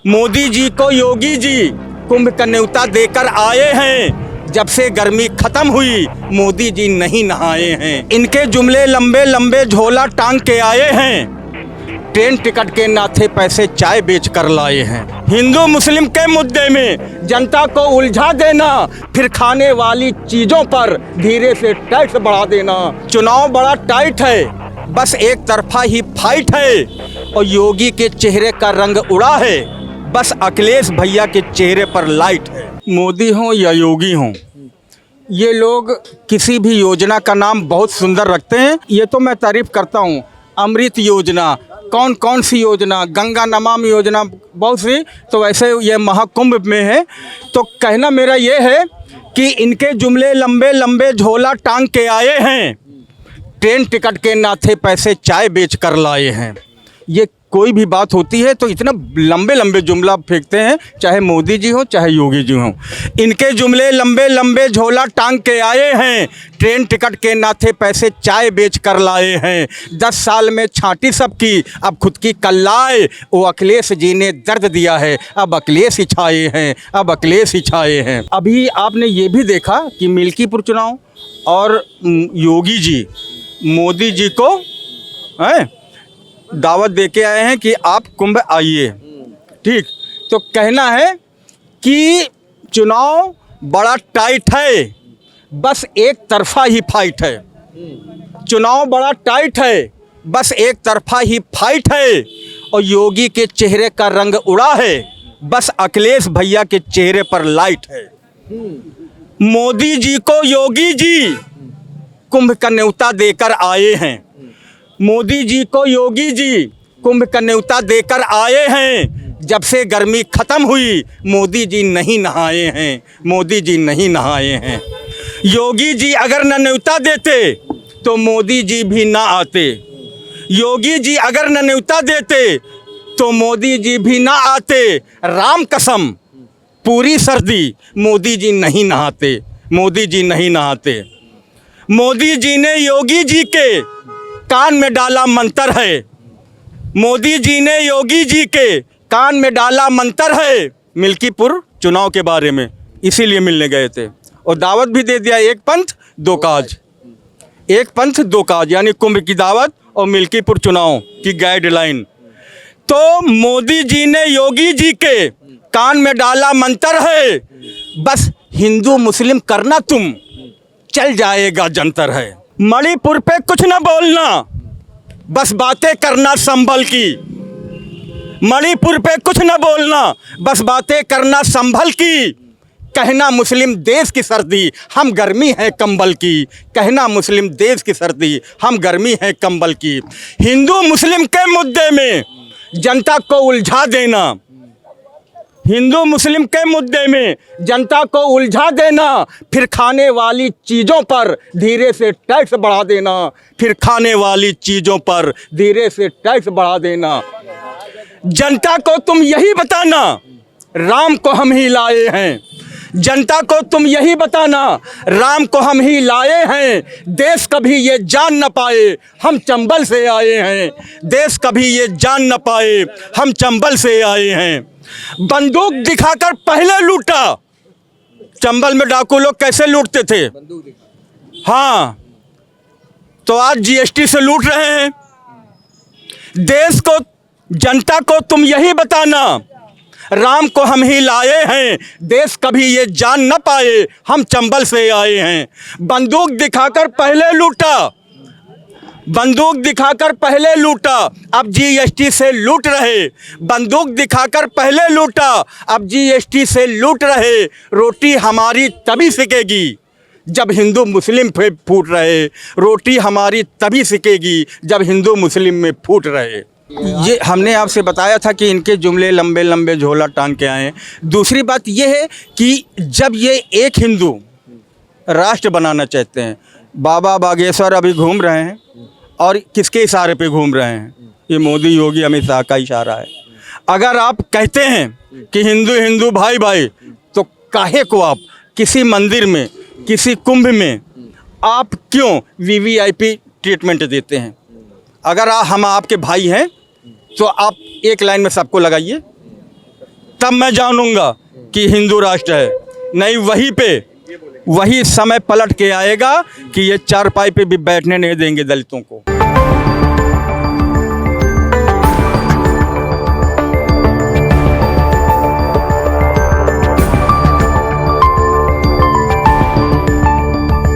मोदी जी को योगी जी कुंभ का न्योता देकर आए हैं। जब से गर्मी खत्म हुई मोदी जी नहीं नहाए हैं। इनके जुमले लंबे लंबे झोला टांग के आए हैं। ट्रेन टिकट के नाथे पैसे चाय बेच कर लाए हैं। हिंदू मुस्लिम के मुद्दे में जनता को उलझा देना, फिर खाने वाली चीजों पर धीरे से टैक्स बढ़ा देना। चुनाव बड़ा टाइट है, बस एक तरफा ही फाइट है और योगी के चेहरे का रंग उड़ा है, बस अखिलेश भैया के चेहरे पर लाइट है। मोदी हों या योगी हों, ये लोग किसी भी योजना का नाम बहुत सुंदर रखते हैं। ये तो मैं तारीफ करता हूँ। अमृत योजना, कौन कौन सी योजना, गंगा नमामि योजना, बहुत सी। तो वैसे ये महाकुंभ में है। तो कहना मेरा ये है कि इनके जुमले लंबे लंबे झोला टांग के आए हैं। ट्रेन टिकट के नाथे पैसे चाय बेच कर लाए हैं। ये कोई भी बात होती है तो इतना लंबे लंबे जुमला फेंकते हैं, चाहे मोदी जी हो चाहे योगी जी हो। इनके जुमले लंबे लंबे झोला टांग के आए हैं। ट्रेन टिकट के नाथे पैसे चाय बेच कर लाए हैं। 10 साल में छांटी सबकी, अब खुद की कल्लाए। वो अखिलेश जी ने दर्द दिया है, अब अखिलेश ही छाए हैं, अब अखिलेश ही छाए हैं। अभी आपने ये भी देखा कि मिल्कीपुर चुनाव और योगी जी मोदी जी को दावत दे के आए हैं कि आप कुंभ आइए। ठीक, तो कहना है कि चुनाव बड़ा टाइट है, बस एक तरफा ही फाइट है। चुनाव बड़ा टाइट है, बस एक तरफा ही फाइट है और योगी के चेहरे का रंग उड़ा है, बस अखिलेश भैया के चेहरे पर लाइट है। मोदी जी को योगी जी कुंभ का न्योता देकर आए हैं। मोदी जी को योगी जी कुंभ का न्योता देकर आए हैं। जब से गर्मी खत्म हुई मोदी जी नहीं नहाए हैं, मोदी जी नहीं नहाए हैं। योगी जी अगर न न्योता देते तो मोदी जी भी ना आते। योगी जी अगर न न्योता देते तो मोदी जी भी ना आते। राम कसम पूरी सर्दी मोदी जी नहीं नहाते, मोदी जी नहीं नहाते। मोदी जी ने योगी जी के कान में डाला मंत्र है। मोदी जी ने योगी जी के कान में डाला मंत्र है मिल्कीपुर चुनाव के बारे में, इसीलिए मिलने गए थे और दावत भी दे दिया। एक पंथ दो काज, एक पंथ दो काज, यानी कुंभ की दावत और मिल्कीपुर चुनाव की गाइडलाइन। तो मोदी जी ने योगी जी के कान में डाला मंत्र है, बस हिंदू मुस्लिम करना तुम, चल जाएगा जंतर है। मणिपुर पे कुछ न बोलना, बस बातें करना संभल की। मणिपुर पे कुछ न बोलना, बस बातें करना संभल की। कहना मुस्लिम देश की सर्दी, हम गर्मी है कंबल की। कहना मुस्लिम देश की सर्दी, हम गर्मी है कंबल की। हिंदू मुस्लिम के मुद्दे में जनता को उलझा देना, हिंदू मुस्लिम के मुद्दे में जनता को उलझा देना, फिर खाने वाली चीज़ों पर धीरे से टैक्स बढ़ा देना, फिर खाने वाली चीज़ों पर धीरे से टैक्स बढ़ा देना। जनता को तुम यही बताना, राम को हम ही लाए हैं। जनता को तुम यही बताना, राम को हम ही लाए हैं। देश कभी ये जान न पाए हम चंबल से आए हैं। देश कभी ये जान न पाए हम चंबल से आए हैं। बंदूक दिखाकर पहले लूटा। चंबल में डाकू लोग कैसे लूटते थे? हाँ, तो आज जीएसटी से लूट रहे हैं। देश को, जनता को तुम यही बताना, राम को हम ही लाए हैं। देश कभी ये जान न पाए हम चंबल से आए हैं। बंदूक दिखाकर पहले लूटा, बंदूक दिखाकर पहले लूटा, अब जीएसटी से लूट रहे। बंदूक दिखाकर पहले लूटा, अब जीएसटी से लूट रहे। रोटी हमारी तभी सिकेगी जब हिंदू मुस्लिम पे फूट रहे। रोटी हमारी तभी सिकेगी जब हिंदू मुस्लिम में फूट रहे। ये हमने आपसे बताया था कि इनके जुमले लंबे लंबे झोला टांग के आए हैं। दूसरी बात ये है कि जब ये एक हिंदू राष्ट्र बनाना चाहते हैं, बाबा बागेश्वर अभी घूम रहे हैं और किसके इशारे पे घूम रहे हैं? ये मोदी योगी अमित शाह का इशारा है। अगर आप कहते हैं कि हिंदू हिंदू भाई भाई, तो काहे को आप किसी मंदिर में, किसी कुंभ में आप क्यों वीवीआईपी ट्रीटमेंट देते हैं? अगर हम आपके भाई हैं तो आप एक लाइन में सबको लगाइए, तब मैं जानूंगा कि हिंदू राष्ट्र है। नहीं, वही समय पलट के आएगा कि ये चारपाई पे भी बैठने नहीं देंगे दलितों को।